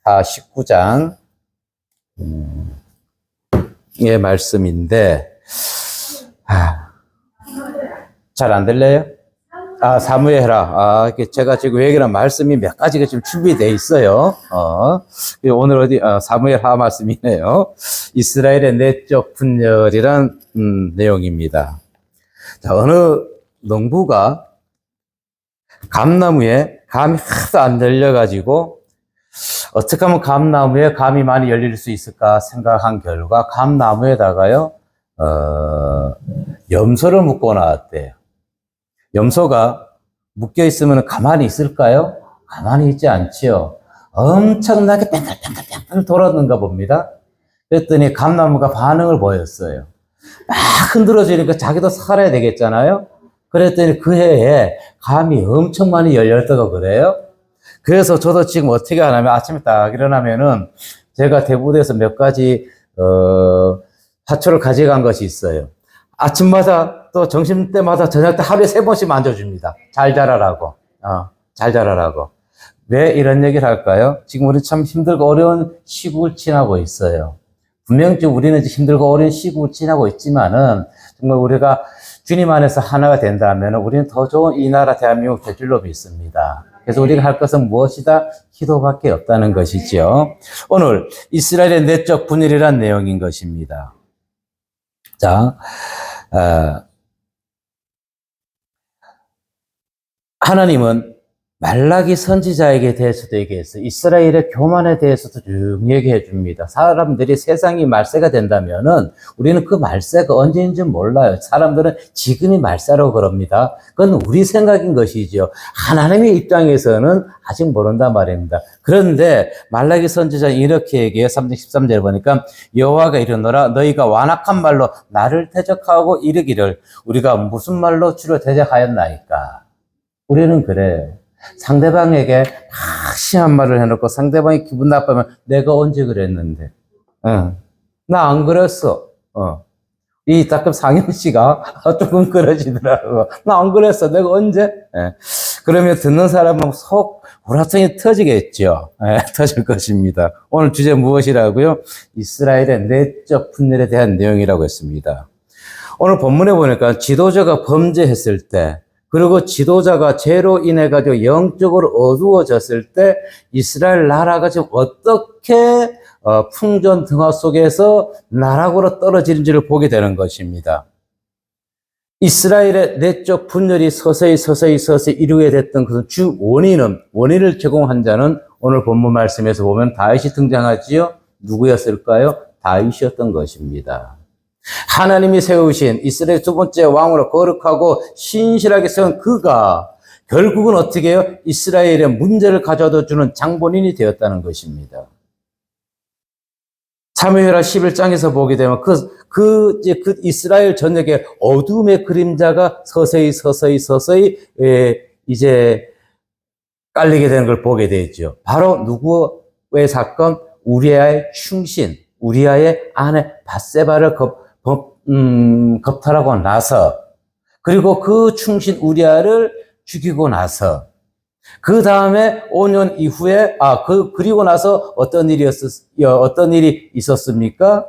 다 19장 의 말씀인데 잘 안 들려요? 사무엘하. 제가 지금 얘기한 말씀이 몇 가지가 지금 준비되어 있어요. 오늘 사무엘하 말씀이네요. 이스라엘의 내적 분열이란 내용입니다. 자, 어느 농부가 감나무에 감이 하도 안 열려가지고 어떻게 하면 감나무에 감이 많이 열릴 수 있을까 생각한 결과 감나무에다가요, 염소를 묶어 놨대요. 염소가 묶여 있으면 가만히 있을까요? 가만히 있지 않지요. 엄청나게 뺑글뺑글 돌았는가 봅니다. 그랬더니 감나무가 반응을 보였어요. 막 흔들어지니까 자기도 살아야 되겠잖아요. 그랬더니 그 해에 감이 엄청 많이 열렸다고 그래요. 그래서 저도 지금 어떻게 하냐면 아침에 딱 일어나면은 제가 대부도에서 몇 가지 화초를 가져간 것이 있어요. 아침마다 또 점심때마다 저녁 때 하루에 3번씩 만져줍니다. 잘 자라라고. 잘 자라라고. 왜 이런 얘기를 할까요? 지금 우리 참 힘들고 어려운 시국을 지나고 있어요. 분명히 우리는 힘들고 어려운 시국을 지나고 있지만은 정말 우리가 주님 안에서 하나가 된다면 우리는 더 좋은 이 나라 대한민국 될 줄로 믿습니다. 그래서 우리가 할 것은 무엇이다? 기도밖에 없다는 것이죠. 오늘 이스라엘의 내적 분열이란 내용인 것입니다. 자, 하나님은 말라기 선지자에게 대해서도 얘기했어요. 이스라엘의 교만에 대해서도 쭉 얘기해 줍니다. 사람들이 세상이 말세가 된다면은 우리는 그 말세가 언제인지 몰라요. 사람들은 지금이 말세라고 그럽니다. 그건 우리 생각인 것이죠. 하나님의 입장에서는 아직 모른단 말입니다. 그런데 말라기 선지자는 이렇게 얘기해요. 3장 13절 보니까 여호와가 이르노라 너희가 완악한 말로 나를 대적하고 이르기를 우리가 무슨 말로 주를 대적하였나이까. 우리는 그래요. 상대방에게 심한 말을 해놓고 상대방이 기분 나쁘면 내가 언제 그랬는데, 나 안 그랬어. 이 가끔 상현 씨가 조금 그러시더라고. 나 안 그랬어. 내가 언제? 그러면 듣는 사람은 속 우라통이 터지겠죠. 터질 것입니다. 오늘 주제 무엇이라고요? 이스라엘의 내적 분열에 대한 내용이라고 했습니다. 오늘 본문에 보니까 지도자가 범죄했을 때 그리고 지도자가 죄로 인해 가지고 영적으로 어두워졌을 때 이스라엘 나라가 지금 어떻게 풍전등화 속에서 나락으로 떨어지는지를 보게 되는 것입니다. 이스라엘의 내적 분열이 서서히 이루게 됐던 그 주 원인을 제공한 자는 오늘 본문 말씀에서 보면 다윗이 등장하지요. 누구였을까요? 다윗이었던 것입니다. 하나님이 세우신 이스라엘 두 번째 왕으로 거룩하고 신실하게 세운 그가 결국은 어떻게 해요? 이스라엘의 문제를 가져다 주는 장본인이 되었다는 것입니다. 사무엘하 11장에서 보게 되면 그 이스라엘 전역에 어둠의 그림자가 서서히 이제 깔리게 되는 걸 보게 되죠. 바로 누구의 사건? 우리아의 충신, 우리아의 아내 밧세바를 겁탈하고 나서, 그리고 그 충신 우리아를 죽이고 나서, 그 다음에 5년 이후에, 그리고 나서 어떤 일이 있었습니까?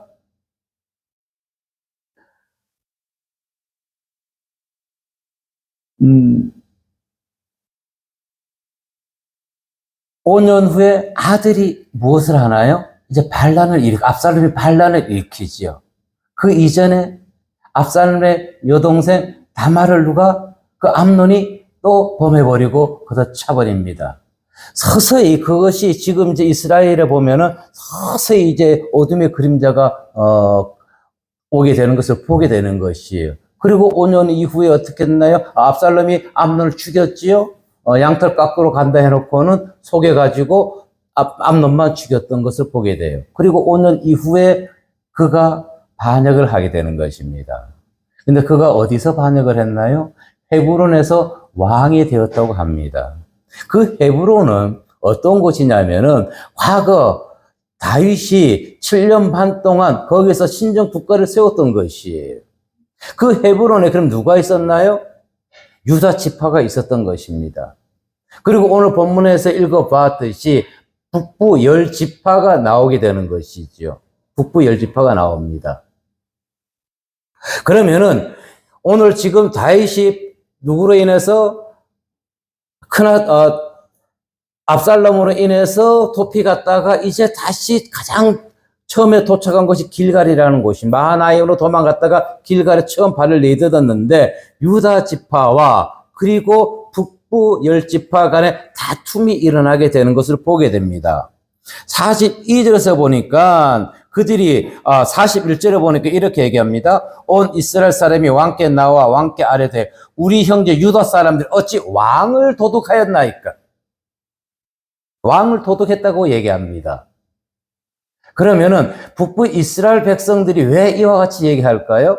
5년 후에 아들이 무엇을 하나요? 이제 압살롬이 반란을 일으키지요. 그 이전에 압살롬의 여동생 다말을 그 암논이 또 범해버리고 걷어차버립니다. 서서히 그것이 지금 이제 이스라엘에 보면은 서서히 이제 어둠의 그림자가 오게 되는 것을 보게 되는 것이에요. 그리고 5년 이후에 어떻게 했나요? 압살롬이 암논을 죽였지요. 양털 깎으러 간다 해놓고는 속여가지고 암논만 죽였던 것을 보게 돼요. 그리고 5년 이후에 그가 반역을 하게 되는 것입니다. 근데 그가 어디서 반역을 했나요? 헤브론에서 왕이 되었다고 합니다. 그 헤브론은 어떤 곳이냐면은 과거 다윗이 7년 반 동안 거기서 신정 국가를 세웠던 것이에요. 그 헤브론에 그럼 누가 있었나요? 유다 지파가 있었던 것입니다. 그리고 오늘 본문에서 읽어봤듯이 북부 열 지파가 나오게 되는 것이죠. 북부 열 지파가 나옵니다. 그러면은 오늘 지금 다윗이 누구로 인해서 압살롬으로 인해서 도피 갔다가 이제 다시 가장 처음에 도착한 곳이 길갈이라는 곳이, 마하나임으로 도망갔다가 길갈에 처음 발을 내딛었는데 유다 지파와 그리고 북부 열 지파 간에 다툼이 일어나게 되는 것을 보게 됩니다. 42절에서 보니까 그들이 41절에 보니까 이렇게 얘기합니다. 온 이스라엘 사람이 왕께 나와 왕께 아뢰되 우리 형제 유다 사람들이 어찌 왕을 도둑하였나이까. 왕을 도둑했다고 얘기합니다. 그러면은 북부 이스라엘 백성들이 왜 이와 같이 얘기할까요?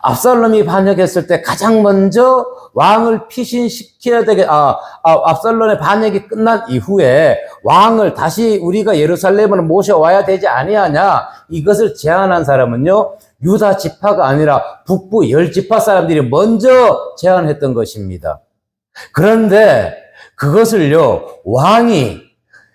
압살롬이 반역했을 때 가장 먼저 왕을 피신시켜야 되게, 압살롬의 반역이 끝난 이후에 왕을 다시 우리가 예루살렘으로 모셔와야 되지 아니하냐, 이것을 제안한 사람은요, 유다 지파가 아니라 북부 열 지파 사람들이 먼저 제안했던 것입니다. 그런데 그것을요, 왕이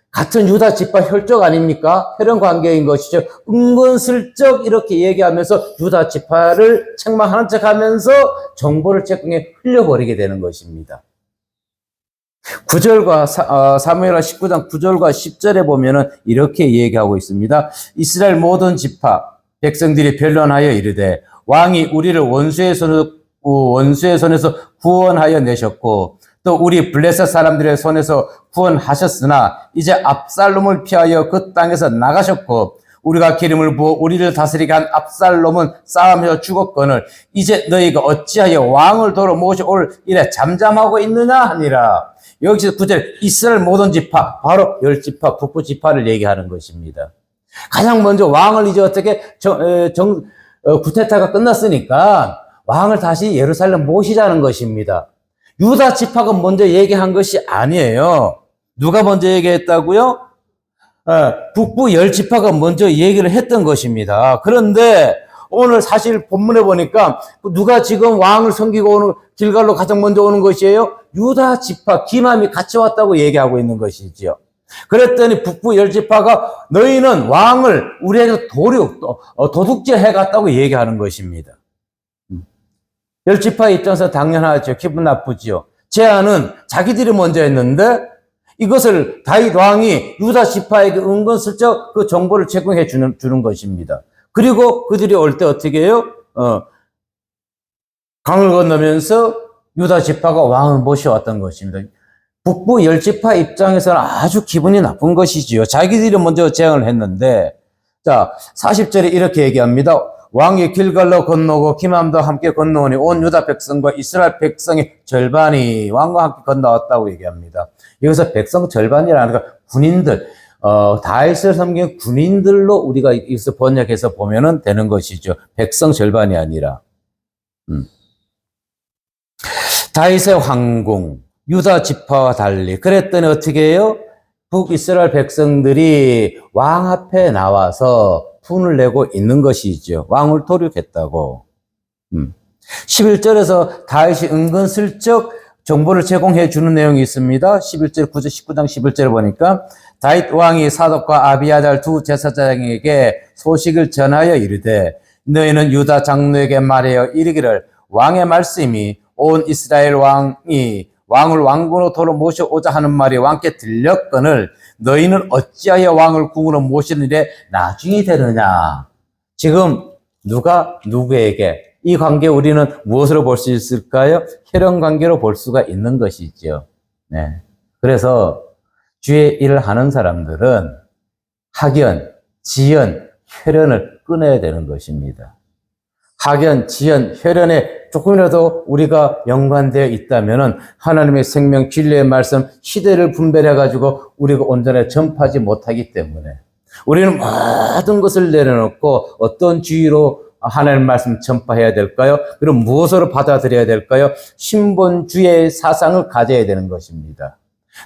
같은 유다 지파 혈족 아닙니까? 혈연 관계인 것이죠. 은근슬쩍 이렇게 얘기하면서 유다 지파를 책망하는 척 하면서 정보를 제공해 흘려버리게 되는 것입니다. 9절과, 사무엘하 19장 9절과 10절에 보면은 이렇게 얘기하고 있습니다. 이스라엘 모든 지파, 백성들이 변론하여 이르되 왕이 우리를 원수의 손에서 구원하여 내셨고 또 우리 블레셋 사람들의 손에서 구원하셨으나 이제 압살롬을 피하여 그 땅에서 나가셨고 우리가 기름을 부어 우리를 다스리게 한 압살롬은 싸움에서 죽었거늘 이제 너희가 어찌하여 왕을 도로 모셔올 일에 잠잠하고 있느냐 하니라. 여기서 9절 이스라엘 모든 지파, 바로 열 지파, 북부 지파를 얘기하는 것입니다. 가장 먼저 왕을 이제 어떻게 구테타가 끝났으니까 왕을 다시 예루살렘 모시자는 것입니다. 유다 지파가 먼저 얘기한 것이 아니에요. 누가 먼저 얘기했다고요? 북부 열 지파가 먼저 얘기를 했던 것입니다. 그런데 오늘 사실 본문에 보니까 누가 지금 왕을 섬기고 오는 길갈로 가장 먼저 오는 것이에요? 유다 지파 기맘이 같이 왔다고 얘기하고 있는 것이지요. 그랬더니 북부 열 지파가 너희는 왕을 우리에게 도둑질 해갔다고 얘기하는 것입니다. 열 지파의 입장에서 당연하죠. 기분 나쁘지요. 제안은 자기들이 먼저 했는데 이것을 다윗 왕이 유다 지파에게 은근슬쩍 그 정보를 제공해 주는 것입니다. 그리고 그들이 올 때 어떻게 해요? 강을 건너면서 유다 지파가 왕을 모셔왔던 것입니다. 북부 열 지파 입장에서는 아주 기분이 나쁜 것이지요. 자기들이 먼저 제안을 했는데, 자, 40절에 이렇게 얘기합니다. 왕이 길갈로 건너고 기맘도 함께 건너오니 온 유다 백성과 이스라엘 백성의 절반이 왕과 함께 건너왔다고 얘기합니다. 여기서 백성 절반이라는 건 군인들, 다윗을 섬긴 군인들로 우리가 여기서 번역해서 보면은 되는 것이죠. 백성 절반이 아니라. 다윗의 황궁, 유다 지파와 달리. 그랬더니 어떻게 해요? 북이스라엘 백성들이 왕 앞에 나와서 분을 내고 있는 것이죠. 왕을 도륙했다고. 11절에서 다윗이 은근슬쩍 정보를 제공해 주는 내용이 있습니다. 11절, 19장 11절을 보니까 다윗 왕이 사독과 아비아달 두 제사장에게 소식을 전하여 이르되 너희는 유다 장로에게 말하여 이르기를 왕의 말씀이 온 이스라엘 왕이 왕을 왕궁으로 도로 모셔오자 하는 말이 왕께 들렸거늘 너희는 어찌하여 왕을 궁으로 모시는 일에 나중이 되느냐. 지금 누가 누구에게 이 관계 우리는 무엇으로 볼 수 있을까요? 혈연 관계로 볼 수가 있는 것이죠. 네. 그래서 주의 일을 하는 사람들은 학연, 지연, 혈연을 끊어야 되는 것입니다. 학연, 지연, 혈연에 조금이라도 우리가 연관되어 있다면은 하나님의 생명, 진리의 말씀, 시대를 분별해가지고 우리가 온전히 전파하지 못하기 때문에 우리는 모든 것을 내려놓고 어떤 주의로 하나님의 말씀 전파해야 될까요? 그리고 무엇으로 받아들여야 될까요? 신본주의 사상을 가져야 되는 것입니다.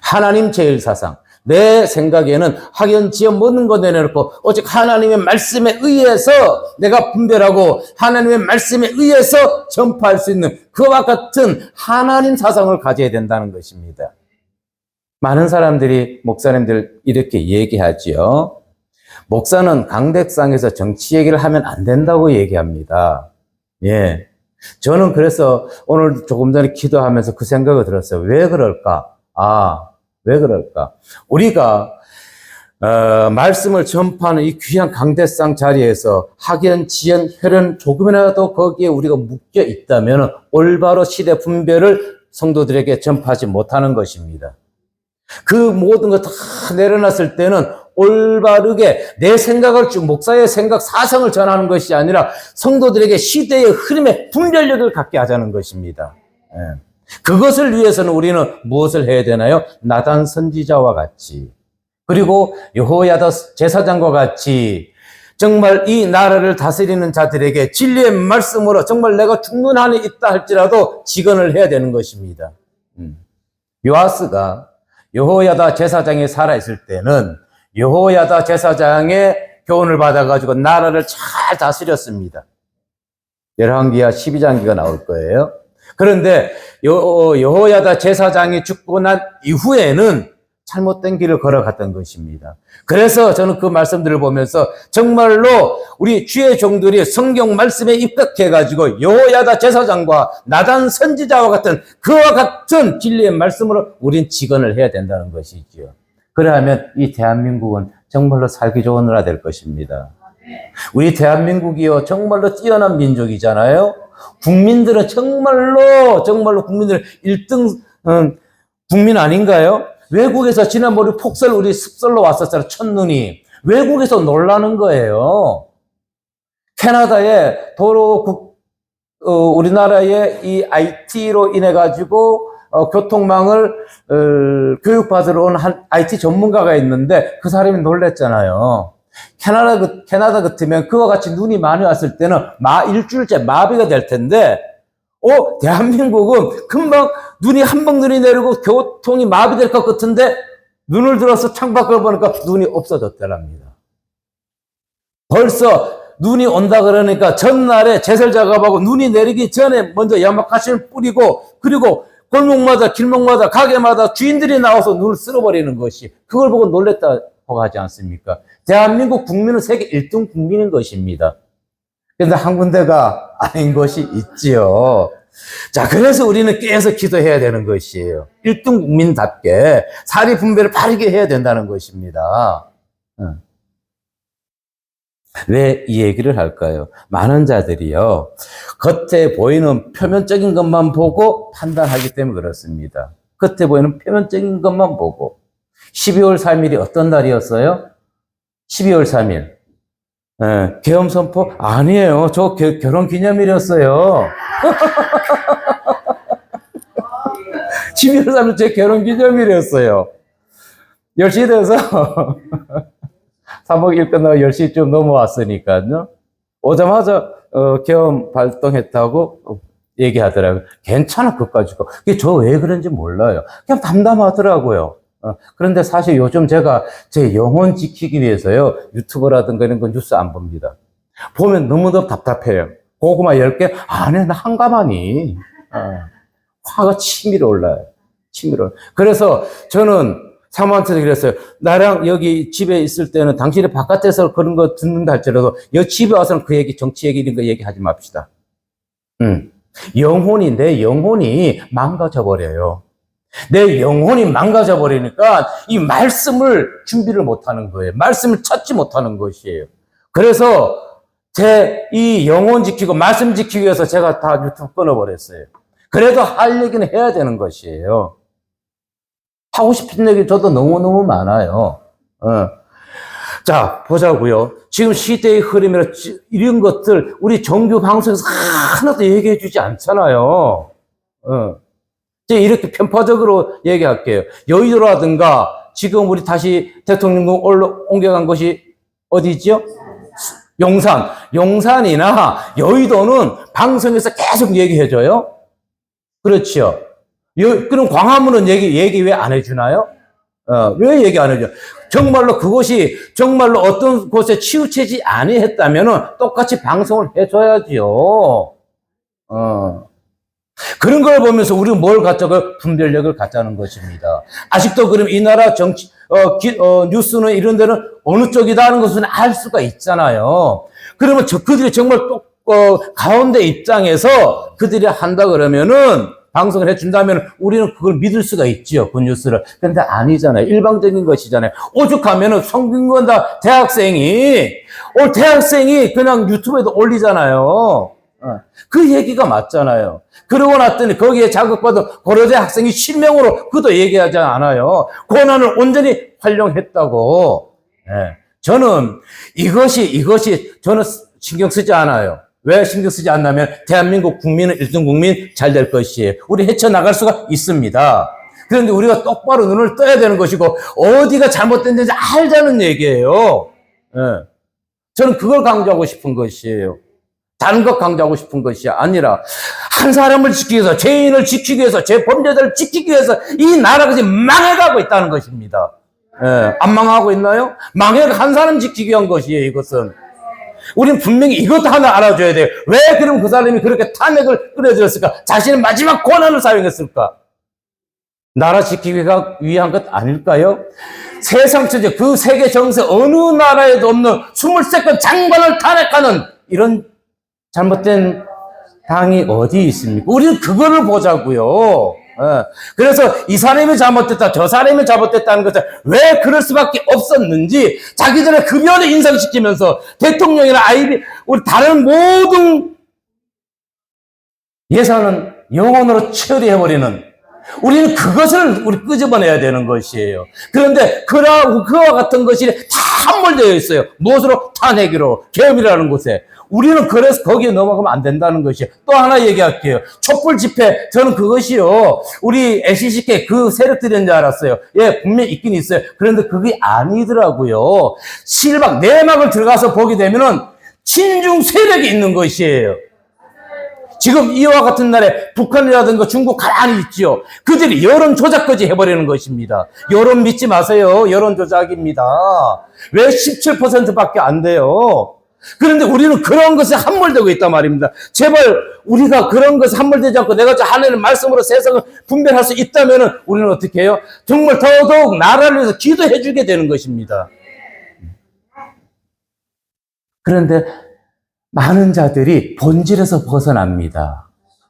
하나님 제일 사상. 내 생각에는 학연, 지연 모든 거 내려놓고 오직 하나님의 말씀에 의해서 내가 분별하고 하나님의 말씀에 의해서 전파할 수 있는 그와 같은 하나님 사상을 가져야 된다는 것입니다. 많은 사람들이 목사님들 이렇게 얘기하지요. 목사는 강대상에서 정치 얘기를 하면 안 된다고 얘기합니다. 예. 저는 그래서 오늘 조금 전에 기도하면서 그 생각을 들었어요. 왜 그럴까? 왜 그럴까? 우리가 말씀을 전파하는 이 귀한 강대상 자리에서 학연, 지연, 혈연 조금이라도 거기에 우리가 묶여 있다면 올바로 시대 분별을 성도들에게 전파하지 못하는 것입니다. 그 모든 거 다 내려놨을 때는 올바르게 내 생각을 쭉 목사의 생각, 사상을 전하는 것이 아니라 성도들에게 시대의 흐름의 분별력을 갖게 하자는 것입니다. 예. 그것을 위해서는 우리는 무엇을 해야 되나요? 나단 선지자와 같이, 그리고 여호야다 제사장과 같이 정말 이 나라를 다스리는 자들에게 진리의 말씀으로 정말 내가 죽는 한이 있다 할지라도 직언을 해야 되는 것입니다. 요아스가 여호야다 제사장이 살아있을 때는 여호야다 제사장의 교훈을 받아가지고 나라를 잘 다스렸습니다. 열왕기하 12장기가 나올 거예요. 그런데 여호야다 제사장이 죽고 난 이후에는 잘못된 길을 걸어갔던 것입니다. 그래서 저는 그 말씀들을 보면서 정말로 우리 주의 종들이 성경 말씀에 입각해가지고 여호야다 제사장과 나단 선지자와 같은 그와 같은 진리의 말씀으로 우린 직언을 해야 된다는 것이지요. 그러하면 이 대한민국은 정말로 살기 좋은 나라 될 것입니다. 우리 대한민국이요 정말로 뛰어난 민족이잖아요. 국민들은 정말로 국민들 1등 국민 아닌가요? 외국에서 지난번에 폭설 우리 습설로 왔었잖아요. 첫눈이. 외국에서 놀라는 거예요. 캐나다에 우리나라의 이 IT로 인해 가지고 교통망을 교육받으러 온 한 IT 전문가가 있는데 그 사람이 놀랬잖아요. 캐나다 같으면 그와 같이 눈이 많이 왔을 때는 일주일째 마비가 될 텐데 대한민국은 금방 눈이 한방 눈이 내리고 교통이 마비될 것 같은데 눈을 들어서 창밖을 보니까 눈이 없어졌더랍니다. 벌써 눈이 온다 그러니까 전날에 제설 작업하고 눈이 내리기 전에 먼저 야마카시를 뿌리고 그리고 골목마다 길목마다 가게마다 주인들이 나와서 눈을 쓸어버리는 것이 그걸 보고 놀랬다고 하지 않습니까? 대한민국 국민은 세계 1등 국민인 것입니다. 그런데 한 군데가 아닌 것이 있지요. 자, 그래서 우리는 깨어서 기도해야 되는 것이에요. 1등 국민답게 사리 분배를 바르게 해야 된다는 것입니다. 왜 이 얘기를 할까요? 많은 자들이요, 겉에 보이는 표면적인 것만 보고 판단하기 때문에 그렇습니다. 겉에 보이는 표면적인 것만 보고. 12월 3일이 어떤 날이었어요? 12월 3일. 계엄 선포? 아니에요. 저 결혼 기념일이었어요. 12월 3일 제 결혼 기념일이었어요. 10시 돼서 사복 일 끝나고 10시쯤 넘어왔으니까요. 오자마자 계엄 발동했다고 얘기하더라고요. 괜찮아, 그거 가지고. 저 왜 그런지 몰라요. 그냥 담담하더라고요. 그런데 사실 요즘 제가 제 영혼 지키기 위해서요, 유튜브라든가 이런 거 뉴스 안 봅니다. 보면 너무너무 답답해요. 고구마 10개? 안 해, 나 한가마니. 화가 치밀어 올라요. 치밀어. 그래서 저는 사모한테도 그랬어요. 나랑 여기 집에 있을 때는 당신이 바깥에서 그런 거 듣는다 할지라도 여기 집에 와서는 그 얘기, 정치 얘기 이런 거 얘기하지 맙시다. 내 영혼이 망가져 버려요. 내 영혼이 망가져 버리니까 이 말씀을 준비를 못 하는 거예요. 말씀을 찾지 못하는 것이에요. 그래서 제 이 영혼 지키고 말씀 지키기 위해서 제가 다 유튜브 끊어버렸어요. 그래도 할 얘기는 해야 되는 것이에요. 하고 싶은 얘기 저도 너무너무 많아요. 자, 보자고요. 지금 시대의 흐름이라 이런 것들 우리 정규 방송에서 하나도 얘기해 주지 않잖아요. 이렇게 편파적으로 얘기할게요. 여의도라든가 지금 우리 다시 대통령궁 옮겨간 것이 어디죠? 용산이나 여의도는 방송에서 계속 얘기해줘요. 그렇죠. 그럼 광화문은 얘기 왜 안 해주나요? 왜 얘기 안 해줘? 정말로 그것이 정말로 어떤 곳에 치우치지 아니했다면은 똑같이 방송을 해줘야지요. 그런 걸 보면서 우리는 뭘 갖자고 분별력을 갖자는 것입니다. 아직도 그럼 이 나라 정치, 뉴스는 이런 데는 어느 쪽이다 하는 것은 알 수가 있잖아요. 그러면 그들이 정말 가운데 입장에서 그들이 한다 그러면은 방송을 해준다면 우리는 그걸 믿을 수가 있지요, 그 뉴스를. 그런데 아니잖아요. 일방적인 것이잖아요. 오죽하면은 성균관다 대학생이 그냥 유튜브에도 올리잖아요. 그 얘기가 맞잖아요. 그러고 났더니 거기에 자극받은 고려대 학생이 실명으로 그도 얘기하지 않아요. 고난을 온전히 활용했다고. 저는 이것이 저는 신경 쓰지 않아요. 왜 신경 쓰지 않냐면 대한민국 국민은 1등 국민 잘 될 것이에요. 우리 헤쳐나갈 수가 있습니다. 그런데 우리가 똑바로 눈을 떠야 되는 것이고 어디가 잘못됐는지 알자는 얘기예요. 저는 그걸 강조하고 싶은 것이에요. 다른 것 강조하고 싶은 것이 아니라 한 사람을 지키기 위해서, 죄인을 지키기 위해서, 죄범죄자를 지키기 위해서 이 나라가 지금 망해가고 있다는 것입니다. 안 망하고 있나요? 망해가 한 사람 지키기 위한 것이에요, 이것은. 우리는 분명히 이것도 하나 알아줘야 돼요. 왜 그럼 그 사람이 그렇게 탄핵을 끌어들였을까? 자신의 마지막 권한을 사용했을까? 나라 지키기 위한 것 아닐까요? 세상 천재, 그 세계 정세 어느 나라에도 없는 23건 장관을 탄핵하는 이런 잘못된 당이 어디 있습니까? 우리는 그거를 보자고요. 그래서 이 사람이 잘못됐다, 저 사람이 잘못됐다는 것을 왜 그럴 수밖에 없었는지 자기들의 급여를 인상시키면서 대통령이나 우리 다른 모든 예산은 영원으로 처리해버리는, 우리는 그것을 끄집어내야 되는 것이에요. 그런데 그와 같은 것이 다 함몰되어 있어요. 무엇으로? 탄핵으로, 계엄이라는 곳에. 우리는 그래서 거기에 넘어가면 안 된다는 것이에요. 또 하나 얘기할게요. 촛불 집회, 저는 그것이요, 우리 LCCK 그 세력들인 줄 알았어요. 예, 분명히 있긴 있어요. 그런데 그게 아니더라고요. 실막, 내막을 들어가서 보게 되면은 친중 세력이 있는 것이에요. 지금 이와 같은 날에 북한이라든가 중국 가만히 있지요. 그들이 여론 조작까지 해버리는 것입니다. 여론 믿지 마세요. 여론 조작입니다. 왜 17%밖에 안 돼요? 그런데 우리는 그런 것에 함몰되고 있단 말입니다. 제발 우리가 그런 것에 함몰되지 않고 내가 하나님의 말씀으로 세상을 분별할 수 있다면 우리는 어떻게 해요? 정말 더더욱 나라를 위해서 기도해 주게 되는 것입니다. 그런데 많은 자들이 본질에서 벗어납니다.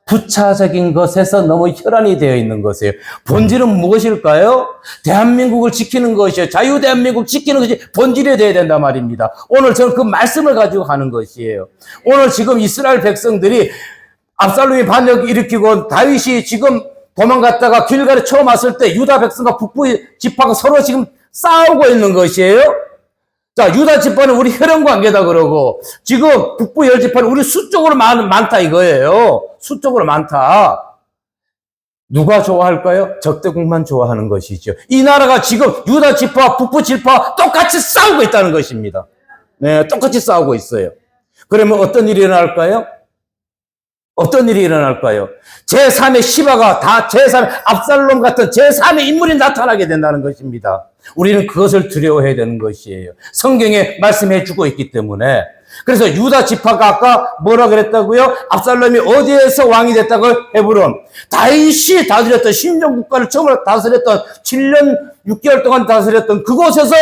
부차적인 것에서 너무 혈안이 되어 있는 것이에요. 본질은 무엇일까요? 대한민국을 지키는 것이에요. 자유 대한민국 지키는 것이 본질이 되어야 된단 말입니다. 오늘 저는 그 말씀을 가지고 가는 것이에요. 오늘 지금 이스라엘 백성들이 압살롬이 반역을 일으키고 다윗이 지금 도망갔다가 길갈에 처음 왔을 때 유다 백성과 북부 지파가 서로 지금 싸우고 있는 것이에요. 자, 유다 지파는 우리 혈연 관계다 그러고, 지금 북부 열 지파는 우리 수적으로 많다 이거예요. 수적으로 많다. 누가 좋아할까요? 적대국만 좋아하는 것이죠. 이 나라가 지금 유다 지파, 북부 지파 똑같이 싸우고 있다는 것입니다. 네, 똑같이 싸우고 있어요. 그러면 어떤 일이 일어날까요? 어떤 일이 일어날까요? 제3의 시바가 제3의 압살롬 같은 제3의 인물이 나타나게 된다는 것입니다. 우리는 그것을 두려워해야 되는 것이에요. 성경에 말씀해 주고 있기 때문에. 그래서 유다 지파가 아까 뭐라 그랬다고요? 압살롬이 어디에서 왕이 됐다고? 헤브론. 다윗이 다스렸던, 신정 국가를 처음으로 다스렸던 7년 6개월 동안 다스렸던 그곳에서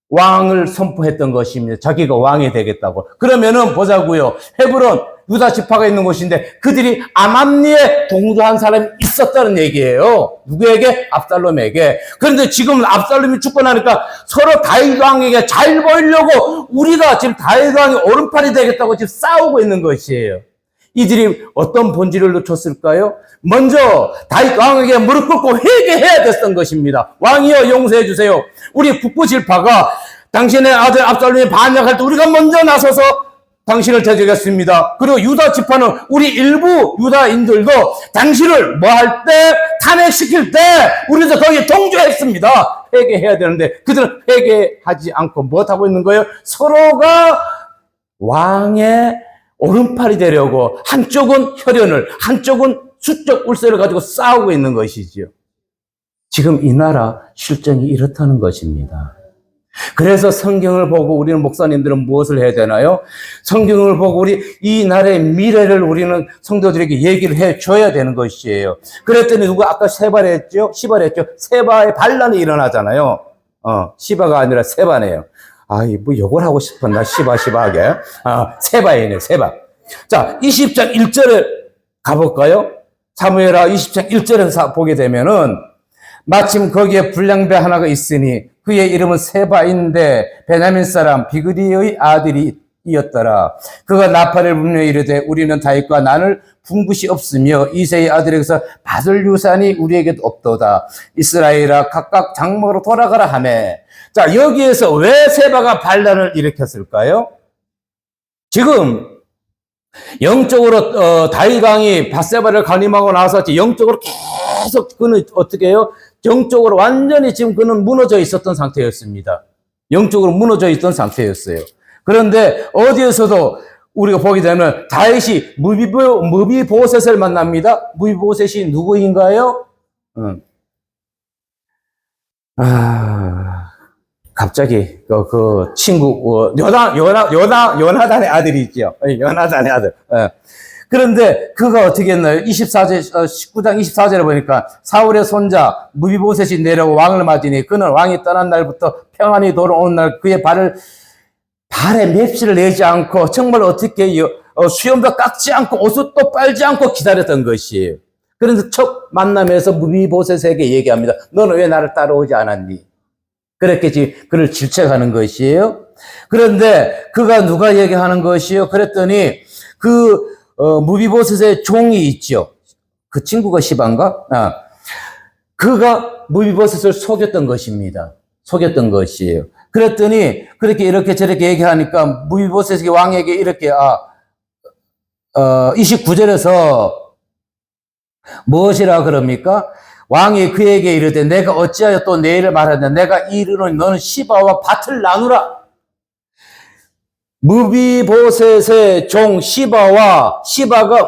왕을 선포했던 것입니다. 자기가 왕이 되겠다고. 그러면은 보자고요. 헤브론, 유다 지파가 있는 곳인데 그들이 아맘리에 동조한 사람이 있었다는 얘기예요. 누구에게? 압살롬에게. 그런데 지금 압살롬이 죽고 나니까 서로 다윗 왕에게 잘 보이려고 우리가 지금 다윗 왕이 오른팔이 되겠다고 지금 싸우고 있는 것이에요. 이들이 어떤 본질을 놓쳤을까요? 먼저 다윗 왕에게 무릎 꿇고 회개해야 됐던 것입니다. 왕이여 용서해 주세요. 우리 북부 지파가 당신의 아들 압살롬이 반역할 때 우리가 먼저 나서서 당신을 대적했습니다. 그리고 유다 지파는 우리 일부 유다인들도 당신을 뭐 할 때, 탄핵시킬 때 우리도 거기에 동조했습니다. 회개해야 되는데 그들은 회개하지 않고 무엇하고 있는 거예요? 서로가 왕의 오른팔이 되려고 한쪽은 혈연을, 한쪽은 수적 울세를 가지고 싸우고 있는 것이지요. 지금 이 나라 실정이 이렇다는 것입니다. 그래서 성경을 보고 우리는 목사님들은 무엇을 해야 되나요? 성경을 보고 우리 이 나라의 미래를 우리는 성도들에게 얘기를 해줘야 되는 것이에요. 그랬더니 누가 아까 세바랬죠? 시바랬죠? 세바의 반란이 일어나잖아요. 시바가 아니라 세바네요. 뭐 욕을 하고 싶었나? 시바하게. 세바이네, 세바. 자, 20장 1절에 가볼까요? 사무엘하 20장 1절에서 보게 되면은 마침 거기에 불량배 하나가 있으니 그의 이름은 세바인데 베냐민 사람 비그리의 아들이었더라. 그가 나팔을 불며 이르되 우리는 다윗과 나눌 분붓이 없으며 이새의 아들에게서 받을 유산이 우리에게도 없도다. 이스라엘아 각각 장막으로 돌아가라 하며. 자, 여기에서 왜 세바가 반란을 일으켰을까요? 지금 영적으로 다윗 왕이 밧세바를 간임하고 나서 영적으로 계속 그는 어떻게 해요? 영적으로 완전히 지금 그는 무너져 있었던 상태였습니다. 영적으로 무너져 있던 상태였어요. 그런데 어디에서도 우리가 보게 되면 다윗이 무비보셋을 만납니다. 무비보셋이 누구인가요? 갑자기 그 친구 요나단의 아들이 있죠. 요나단의 아들. 그런데 그가 어떻게 했나요? 19장 24절에 보니까 사울의 손자 무비보셋이 내려오고 왕을 맞으니 그는 왕이 떠난 날부터 평안히 돌아오는 날 그의 발에 맵시를 내지 않고 정말 어떻게 수염도 깎지 않고 옷도 빨지 않고 기다렸던 것이에요. 그런데 첫 만남에서 무비보셋에게 얘기합니다. 너는 왜 나를 따라오지 않았니? 그렇게 그를 질책하는 것이에요. 그런데 그가 누가 얘기하는 것이요? 그랬더니 무비보셋의 종이 있죠. 그 친구가 시바인가? 그가 무비보셋을 속였던 것입니다. 속였던 것이에요. 그랬더니 그렇게 이렇게 저렇게 얘기하니까 무비보셋이 왕에게 이렇게 29절에서 무엇이라 그럽니까? 왕이 그에게 이르되 내가 어찌하여 또 내일을 말하냐 내가 이르노니 너는 시바와 밭을 나누라. 무비보셋의 종 시바가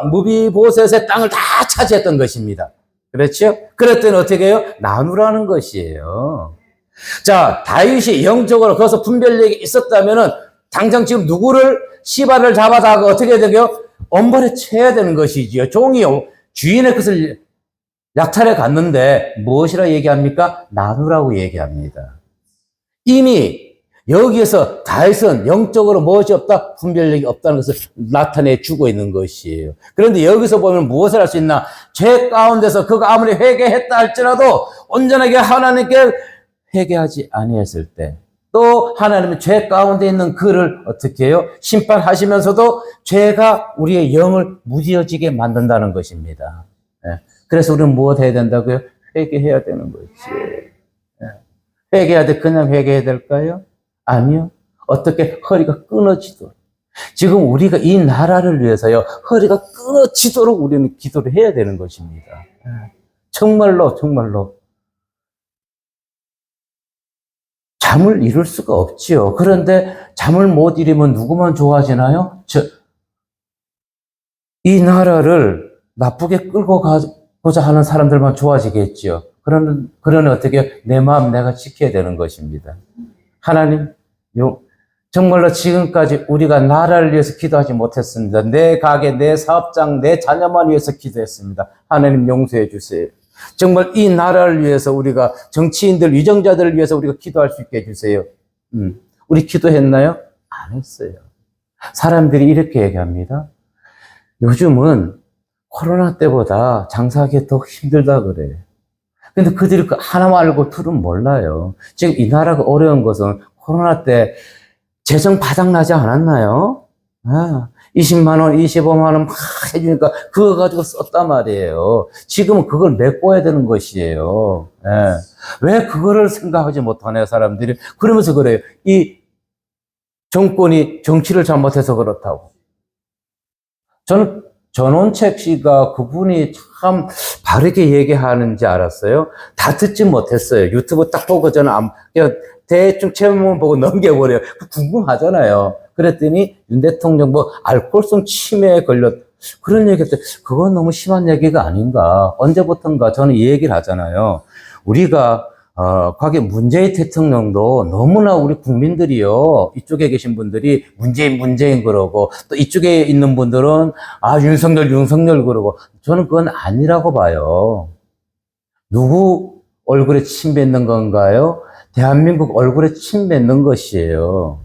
무비보셋의 땅을 다 차지했던 것입니다. 그렇죠? 그랬더니 어떻게 해요? 나누라는 것이에요. 자, 다윗이 영적으로 거기서 분별력이 있었다면은 당장 지금 시바를 잡아다가 어떻게 해야 되게요? 엄벌에 쳐야 되는 것이지요. 종이 주인의 것을 약탈해 갔는데 무엇이라 얘기합니까? 나누라고 얘기합니다. 이미 여기에서 다윗은 영적으로 무엇이 없다? 분별력이 없다는 것을 나타내 주고 있는 것이에요. 그런데 여기서 보면 무엇을 할 수 있나? 죄 가운데서 그가 아무리 회개했다 할지라도 온전하게 하나님께 회개하지 아니했을 때, 또 하나님은 죄 가운데 있는 그를 어떻게 해요? 심판하시면서도 죄가 우리의 영을 무디어지게 만든다는 것입니다. 그래서 우리는 무엇 해야 된다고요? 회개해야 되는 거지. 회개해야 돼. 그냥 회개해야 될까요? 아니요. 어떻게 허리가 끊어지도록. 지금 우리가 이 나라를 위해서요, 허리가 끊어지도록 우리는 기도를 해야 되는 것입니다. 정말로. 잠을 이룰 수가 없지요. 그런데 잠을 못 이루면 누구만 좋아지나요? 이 나라를 나쁘게 끌고 가고자 하는 사람들만 좋아지겠지요. 그러니 어떻게 내 마음 내가 지켜야 되는 것입니다. 하나님, 정말로 지금까지 우리가 나라를 위해서 기도하지 못했습니다. 내 가게, 내 사업장, 내 자녀만 위해서 기도했습니다. 하나님 용서해 주세요. 정말 이 나라를 위해서 우리가 정치인들, 위정자들을 위해서 우리가 기도할 수 있게 해주세요. 우리 기도했나요? 안 했어요. 사람들이 이렇게 얘기합니다. 요즘은 코로나 때보다 장사하기 더 힘들다 그래. 근데 그들이 하나 말고 둘은 몰라요. 지금 이 나라가 어려운 것은 코로나 때 재정 바닥나지 않았나요? 20만 원, 25만 원 막 해주니까 그거 가지고 썼단 말이에요. 지금은 그걸 메꿔야 되는 것이에요. 왜 그거를 생각하지 못하네요, 사람들이. 그러면서 그래요. 이 정권이 정치를 잘못해서 그렇다고. 저는 전원책 씨가 그분이 참 바르게 얘기하는지 알았어요. 다 듣지 못했어요. 유튜브 딱 보고 저는 그냥 대충 체험만 보고 넘겨버려요. 궁금하잖아요. 그랬더니 윤 대통령 알코올성 치매에 걸렸 그런 얘기했더니 그건 너무 심한 얘기가 아닌가. 언제부턴가 저는 이 얘기를 하잖아요. 우리가 과거 문재인 대통령도 너무나 우리 국민들이요, 이쪽에 계신 분들이 문재인 그러고, 또 이쪽에 있는 분들은, 윤석열 그러고, 저는 그건 아니라고 봐요. 누구 얼굴에 침 뱉는 건가요? 대한민국 얼굴에 침 뱉는 것이에요.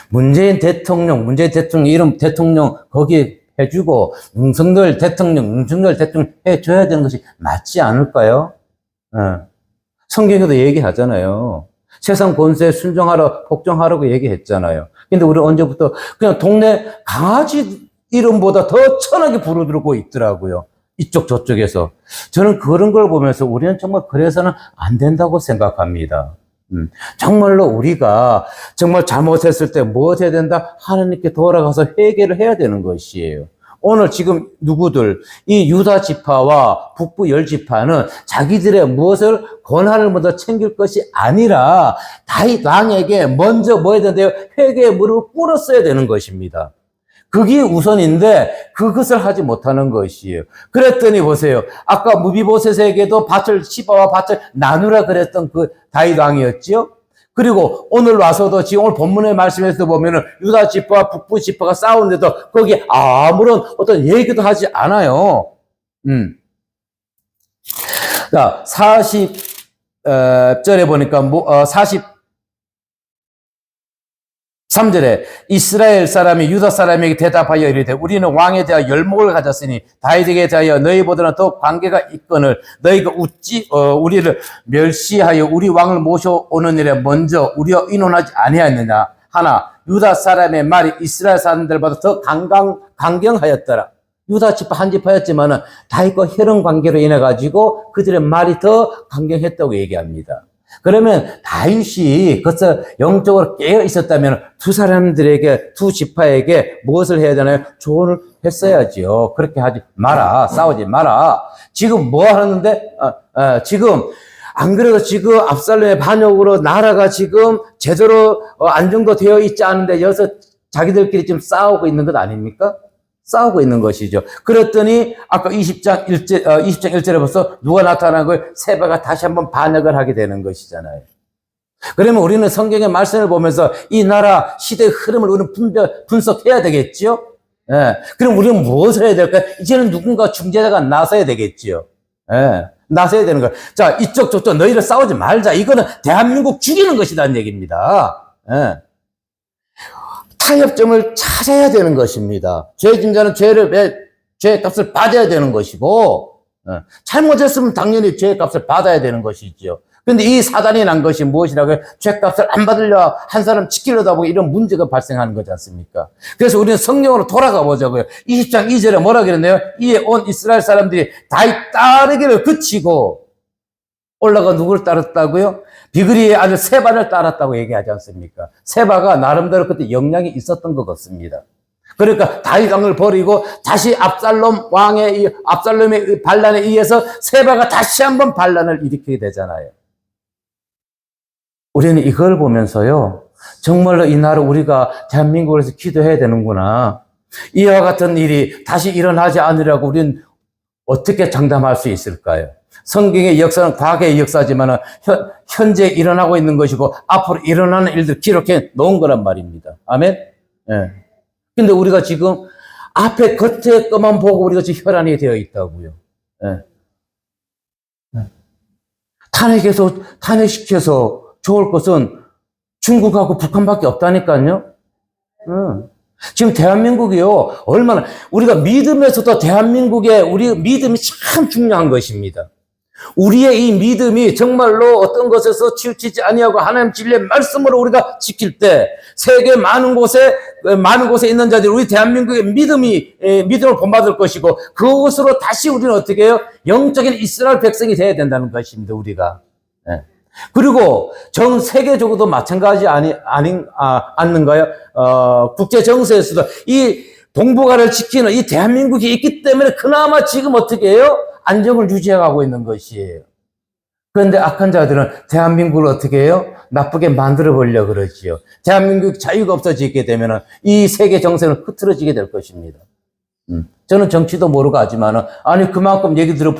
문재인 대통령 이름 대통령 거기에 해주고, 윤석열 대통령 해줘야 되는 것이 맞지 않을까요? 성경에도 얘기하잖아요. 세상 권세에 순종하라, 복종하라고 얘기했잖아요. 근데 우리 언제부터 그냥 동네 강아지 이름보다 더 천하게 부르고 있더라고요. 이쪽 저쪽에서. 저는 그런 걸 보면서 우리는 정말 그래서는 안 된다고 생각합니다. 정말로 우리가 정말 잘못했을 때 무엇 해야 된다? 하나님께 돌아가서 회개를 해야 되는 것이에요. 오늘 지금 누구들, 이 유다 지파와 북부 열 지파는 자기들의 무엇을 권한을 먼저 챙길 것이 아니라 다윗 왕에게 먼저 뭐 해야 된대요? 회개의 무릎을 꿇었어야 되는 것입니다. 그게 우선인데 그것을 하지 못하는 것이에요. 그랬더니 보세요. 아까 무비보셋에게도 시바와 밭을 나누라 그랬던 그 다윗 왕이었지요. 그리고 오늘 와서도 지금 오늘 본문의 말씀에서 보면은 유다 지파와 북부 지파가 싸우는데도 거기에 아무런 어떤 얘기도 하지 않아요. 자, 40절에 보니까 43절에 이스라엘 사람이 유다 사람에게 대답하여 이르되 우리는 왕에 대하여 열목을 가졌으니 다윗에게 대하여 너희보다는 더 관계가 있거늘 너희가 우리를 멸시하여 우리 왕을 모셔오는 일에 먼저 우리와 의논하지 아니하였느냐 하나 유다 사람의 말이 이스라엘 사람들보다 더 강경하였더라. 유다 지파 한 지파였지만은 다윗과 혈연 관계로 인해 가지고 그들의 말이 더 강경했다고 얘기합니다. 그러면 다윗이 그것을 영적으로 깨어 있었다면 두 지파에게 무엇을 해야 되나요? 조언을 했어야지요. 그렇게 하지 마라. 싸우지 마라. 지금 뭐 하는데? 지금 안 그래도 지금 압살롬의 반역으로 나라가 지금 제대로 안정도 되어 있지 않은데 여기서 자기들끼리 지금 싸우고 있는 것 아닙니까? 싸우고 있는 것이죠. 그랬더니 아까 20장 1절에 벌써 누가 나타난 거예요? 세바가 다시 한번 반역을 하게 되는 것이잖아요. 그러면 우리는 성경의 말씀을 보면서 이 나라 시대의 흐름을 우리는 분석해야 되겠죠? 예. 그럼 우리는 무엇을 해야 될까요? 이제는 누군가 중재자가 나서야 되겠지요. 예. 나서야 되는 거예요. 자, 이쪽 저쪽 너희를 싸우지 말자. 이거는 대한민국 죽이는 것이라는 얘기입니다. 예. 타협점을 찾아야 되는 것입니다. 죄진자는 죄의 값을 받아야 되는 것이고, 잘못했으면 당연히 죄의 값을 받아야 되는 것이지요. 근데 이 사단이 난 것이 무엇이라고요? 죄값을 안 받으려 한 사람 지키려다 보고 이런 문제가 발생하는 거지 않습니까? 그래서 우리는 성경으로 돌아가 보자고요. 20장 2절에 뭐라 그랬나요? 이에 온 이스라엘 사람들이 다윗 따르기를 그치고 올라가 누구를 따랐다고요? 비그리의 아들 세바를 따랐다고 얘기하지 않습니까? 세바가 나름대로 그때 영향이 있었던 것 같습니다. 그러니까 다윗 왕을 버리고 다시 압살롬의 반란에 의해서 세바가 다시 한번 반란을 일으키게 되잖아요. 우리는 이걸 보면서요, 정말로 이 나라 우리가 대한민국에서 기도해야 되는구나. 이와 같은 일이 다시 일어나지 않으려고 우리는 어떻게 장담할 수 있을까요? 성경의 역사는 과거의 역사지만 현재 일어나고 있는 것이고 앞으로 일어나는 일들 기록해 놓은 거란 말입니다. 아멘? 예. 근데 우리가 지금 앞에 겉에 것만 보고 우리가 지금 혈안이 되어 있다고요. 예. 탄핵시켜서 좋을 것은 중국하고 북한밖에 없다니까요. 지금 대한민국이요, 얼마나, 우리가 믿음에서도 대한민국의 우리 믿음이 참 중요한 것입니다. 우리의 이 믿음이 정말로 어떤 것에서 치우치지 아니하고 하나님 진리의 말씀으로 우리가 지킬 때 세계 많은 곳에 있는 자들이 우리 대한민국의 믿음을 본받을 것이고 그것으로 다시 우리는 어떻게 해요? 영적인 이스라엘 백성이 되어야 된다는 것입니다, 우리가. 네. 그리고 전 세계적으로도 마찬가지 않는가요? 국제 정세에서도 이 동북아를 지키는 이 대한민국이 있기 때문에 그나마 지금 어떻게 해요? 안정을 유지해가고 있는 것이에요. 그런데 악한 자들은 대한민국을 어떻게 해요? 나쁘게 만들어 보려고 그러지요. 대한민국 자유가 없어지게 되면 이 세계 정세는 흐트러지게 될 것입니다. 저는 정치도 모르고 하지만은, 아니, 그만큼 얘기 들어,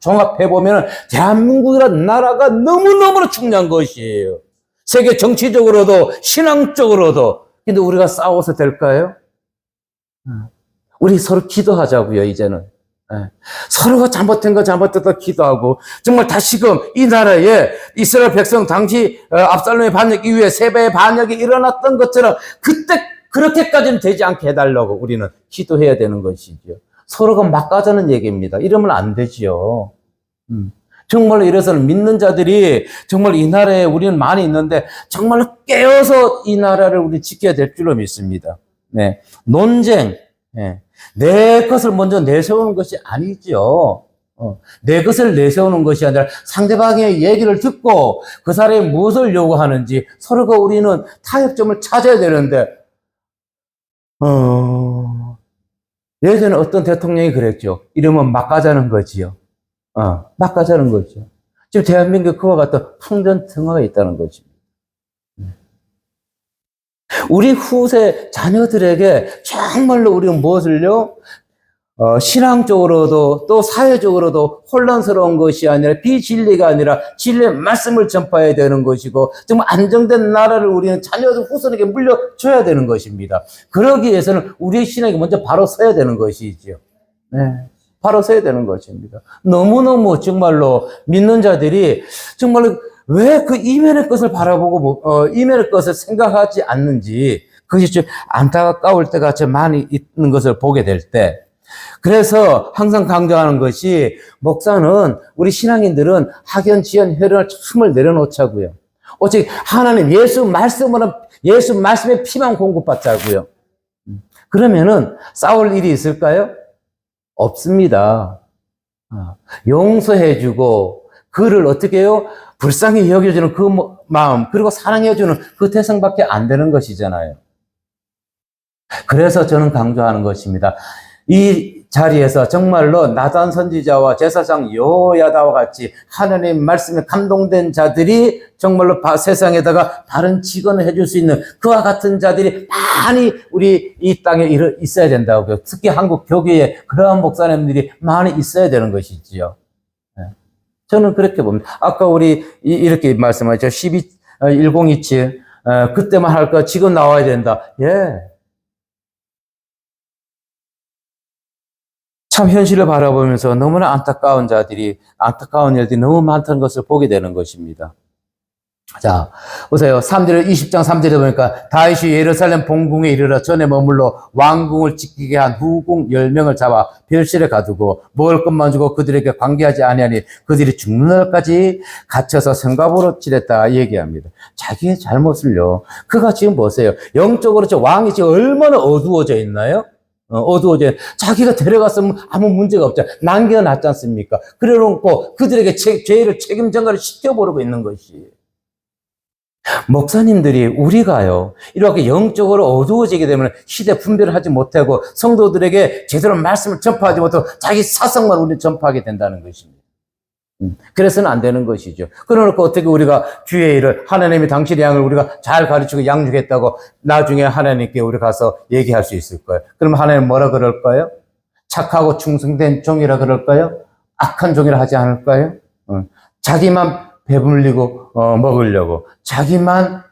종합해보면, 대한민국이라는 나라가 너무너무 중요한 것이에요. 세계 정치적으로도, 신앙적으로도. 근데 우리가 싸워서 될까요? 우리 서로 기도하자고요, 이제는. 서로가 잘못된 거 잘못됐다 기도하고, 정말 다시금 이 나라에 이스라엘 백성 당시 압살롬의 반역 이후에 세배의 반역이 일어났던 것처럼 그때 그렇게까지는 되지 않게 해달라고 우리는 기도해야 되는 것이죠. 서로가 막가자는 얘기입니다. 이러면 안 되지요. 정말로 이래서는 믿는 자들이 정말 이 나라에 우리는 많이 있는데 정말로 깨어서 이 나라를 우리 지켜야 될 줄로 믿습니다. 네. 논쟁. 네. 내 것을 먼저 내세우는 것이 아니죠. 내 것을 내세우는 것이 아니라 상대방의 얘기를 듣고 그 사람이 무엇을 요구하는지 서로가 우리는 타협점을 찾아야 되는데, 예전에 어떤 대통령이 그랬죠. 이러면 막 가자는 거지요. 막 가자는 거죠. 지금 대한민국에 그와 같은 풍전등화가 있다는 것입니다. 우리 후세 자녀들에게 정말로 우리는 무엇을요? 신앙적으로도 또 사회적으로도 혼란스러운 것이 아니라 비진리가 아니라 진리의 말씀을 전파해야 되는 것이고 정말 안정된 나라를 우리는 자녀들 후손에게 물려줘야 되는 것입니다. 그러기 위해서는 우리의 신앙이 먼저 바로 서야 되는 것이죠. 네. 바로 서야 되는 것입니다. 너무너무 정말로 믿는 자들이 정말로 왜 그 이면의 것을 바라보고 이면의 것을 생각하지 않는지 그것이 좀 안타까울 때가 좀 많이 있는 것을 보게 될 때, 그래서 항상 강조하는 것이 목사는 우리 신앙인들은 학연, 지연, 혈연을 참을 내려놓자고요. 오직 하나님 예수 말씀의 피만 공급받자고요. 그러면은 싸울 일이 있을까요? 없습니다. 용서해주고 그를 어떻게 해요? 불쌍히 여겨주는 그 마음, 그리고 사랑해주는 그 대상밖에 안 되는 것이잖아요. 그래서 저는 강조하는 것입니다. 이 자리에서 정말로 나단 선지자와 제사장 여호야다와 같이 하나님 말씀에 감동된 자들이 정말로 세상에다가 바른 직언을 해줄 수 있는 그와 같은 자들이 많이 우리 이 땅에 있어야 된다고요. 특히 한국 교계에 그러한 목사님들이 많이 있어야 되는 것이지요. 저는 그렇게 봅니다. 아까 우리 이렇게 말씀하셨죠. 1027 그때만 할 거 지금 나와야 된다. 예. 참 현실을 바라보면서 너무나 안타까운 일들이 너무 많다는 것을 보게 되는 것입니다. 자, 보세요. 20장 3절에 보니까 다윗이 예루살렘 본궁에 이르러 전에 머물러 왕궁을 지키게 한 후궁 10명을 잡아 별실에 가두고 먹을 것만 주고 그들에게 관계하지 아니하니 그들이 죽는 날까지 갇혀서 성갑으로 칠했다 얘기합니다. 자기의 잘못을요. 그가 지금 보세요. 영적으로 저 왕이 지금 얼마나 어두워져 있나요? 어두워져. 자기가 데려갔으면 아무 문제가 없잖아요. 난리가 났지 않습니까? 그래 놓고 그들에게 죄를 책임 전가를 시켜버리고 있는 것이. 목사님들이 우리가요 이렇게 영적으로 어두워지게 되면 시대 분별을 하지 못하고 성도들에게 제대로 말씀을 전파하지 못하고 자기 사상만 우리는 전파하게 된다는 것입니다. 그래서는 안 되는 것이죠. 그러놓고 어떻게 우리가 주의 일을 하나님이 당신의 양을 우리가 잘 가르치고 양육했다고 나중에 하나님께 우리 가서 얘기할 수 있을까요? 그럼 하나님 뭐라 그럴까요? 착하고 충성된 종이라 그럴까요? 악한 종이라 하지 않을까요? 자기만 배불리고 먹으려고 자기만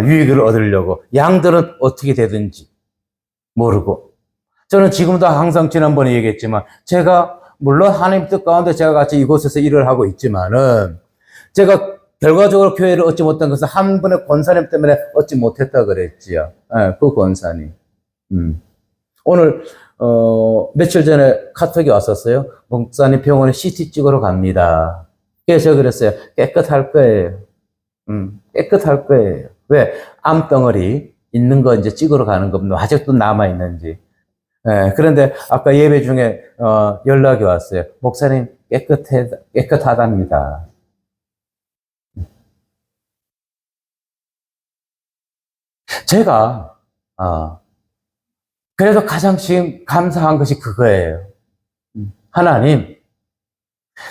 유익을 얻으려고 양들은 어떻게 되든지 모르고. 저는 지금도 항상 지난번에 얘기했지만 제가 물론 하나님 뜻 가운데 제가 같이 이곳에서 일을 하고 있지만은 제가 결과적으로 교회를 얻지 못한 것은 한 분의 권사님 때문에 얻지 못했다 그랬지요. 그 권사님. 오늘 며칠 전에 카톡이 왔었어요. 목사님 병원에 CT 찍으러 갑니다. 그래서 그랬어요. 깨끗할 거예요. 깨끗할 거예요. 왜? 암덩어리 있는 거 이제 찍으러 가는 겁니다. 아직도 남아있는지. 그런데 아까 예배 중에, 연락이 왔어요. 목사님, 깨끗하답니다. 제가, 그래서 가장 지금 감사한 것이 그거예요. 하나님,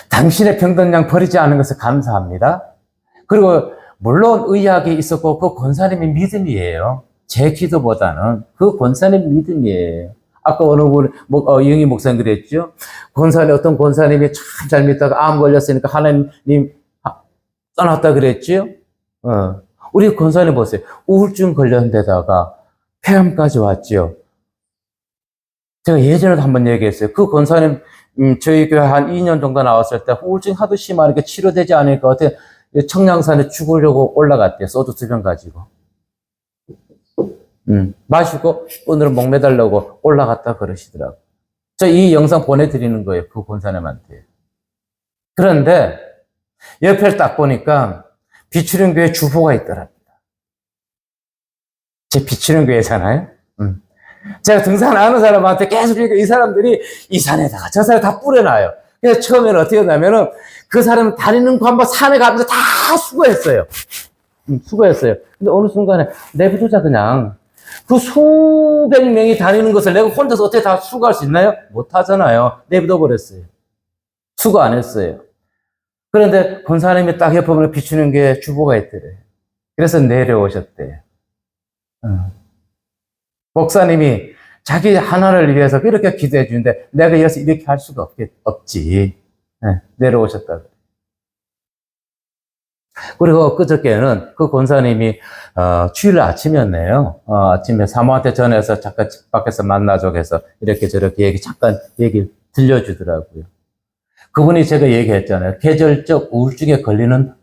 당신의 병든 양 버리지 않은 것을 감사합니다. 그리고 물론 의학이 있었고 그 권사님의 믿음이에요. 제 기도보다는 그 권사님 믿음이에요. 아까 어느 분, 이영희 목사님 그랬죠? 어떤 권사님이 참 잘 믿다가 암 걸렸으니까 하나님 떠났다 그랬죠? 우리 권사님 보세요. 우울증 걸린 데다가 폐암까지 왔죠. 제가 예전에도 한번 얘기했어요. 그 권사님, 저희 교회 한 2년 정도 나왔을 때 우울증 하도 심하니까 치료되지 않을 것 같아 청량산에 죽으려고 올라갔대요. 소주 2병 가지고. 마시고 오늘은 목 매달려고 올라갔다 그러시더라고요. 저 이 영상 보내드리는 거예요. 그 권사님한테. 그런데 옆에 딱 보니까 비추는 교회 주보가 있더랍니다. 제 비추는 교회잖아요. 제가 등산하는 사람한테 계속 이 사람들이 이 산에다가 저 산에 다 뿌려놔요. 그래서 처음에는 어떻게 했냐면은 그 사람 다니는 거 한번 산에 가면서 다 수거했어요. 수거했어요. 근데 어느 순간에 내비두자 그냥. 그 수백 명이 다니는 것을 내가 혼자서 어떻게 다 수거할 수 있나요? 못 하잖아요. 내비둬 버렸어요. 수거 안 했어요. 그런데 권사님이 딱 옆에 보면 비추는 게 주보가 있더래요. 그래서 내려오셨대요. 목사님이 자기 하나를 위해서 그렇게 기도해 주는데 내가 여기서 이렇게 할 수가 없지. 네, 내려오셨다고. 그리고 그저께는 그 권사님이 주일 아침이었네요. 아침에 사모한테 전해서 잠깐 집 밖에서 만나자고 해서 이렇게 저렇게 잠깐 얘기 들려주더라고요. 그분이 제가 얘기했잖아요. 계절적 우울증에 걸리는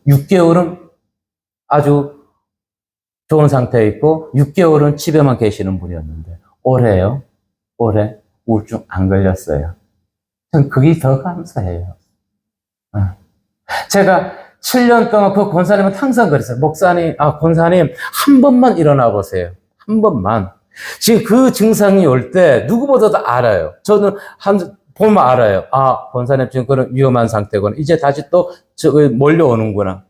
6개월은 아주 좋은 상태에 있고 6개월은 집에만 계시는 분이었는데 올해 우울증 안 걸렸어요. 전 그게 더 감사해요. 제가 7년 동안 그 권사님은 항상 그랬어요. 권사님 한 번만 일어나 보세요. 한 번만. 지금 그 증상이 올 때 누구보다도 알아요. 저는 보면 알아요. 권사님 지금 그런 위험한 상태구나. 이제 다시 또 몰려오는구나.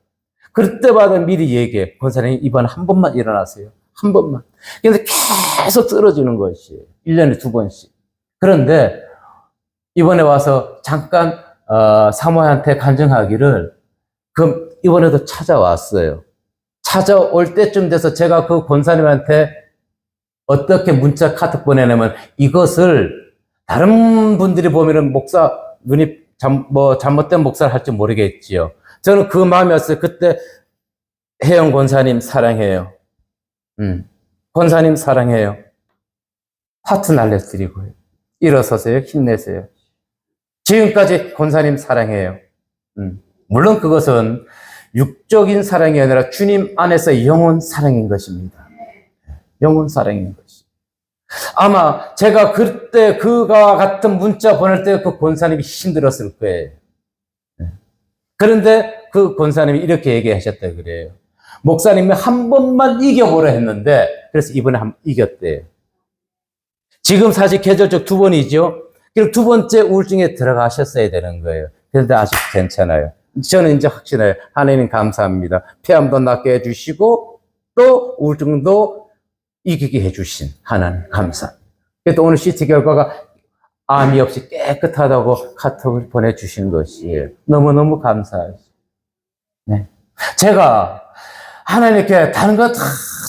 그럴 때마다 미리 얘기해. 권사님 이번에 한 번만 일어나세요. 한 번만. 근데 계속 쓰러지는 것이에요. 1년에 2번씩. 그런데 이번에 와서 잠깐 사모한테 간증하기를 이번에도 찾아왔어요. 찾아올 때쯤 돼서 제가 그 권사님한테 어떻게 문자 카톡 보내냐면 이것을 다른 분들이 보면은 목사 눈이 잘못된 목사를 할지 모르겠지요. 저는 그 마음이었어요. 그때 혜영 권사님 사랑해요. 권사님 사랑해요. 하트 날려드리고요. 일어서세요. 힘내세요. 지금까지 권사님 사랑해요. 물론 그것은 육적인 사랑이 아니라 주님 안에서 영혼 사랑인 것입니다. 영혼 사랑인 것이. 아마 제가 그때 그와 같은 문자 보낼 때 그 권사님이 힘들었을 거예요. 그런데 그 권사님이 이렇게 얘기하셨다 그래요. 목사님이 한 번만 이겨보려 했는데 그래서 이번에 한번 이겼대요. 지금 사실 계절적 2번이죠. 그리고 2번째 우울증에 들어가셨어야 되는 거예요. 그런데 아직 괜찮아요. 저는 이제 확신해요. 하나님 감사합니다. 폐암도 낫게 해주시고 또 우울증도 이기게 해주신 하나님 감사합니다. 그래서 오늘 CT 결과가 암이 없이 깨끗하다고 카톡을 보내주신 것이에요. 너무너무 감사하죠. 네. 제가 하나님께 다른 거 다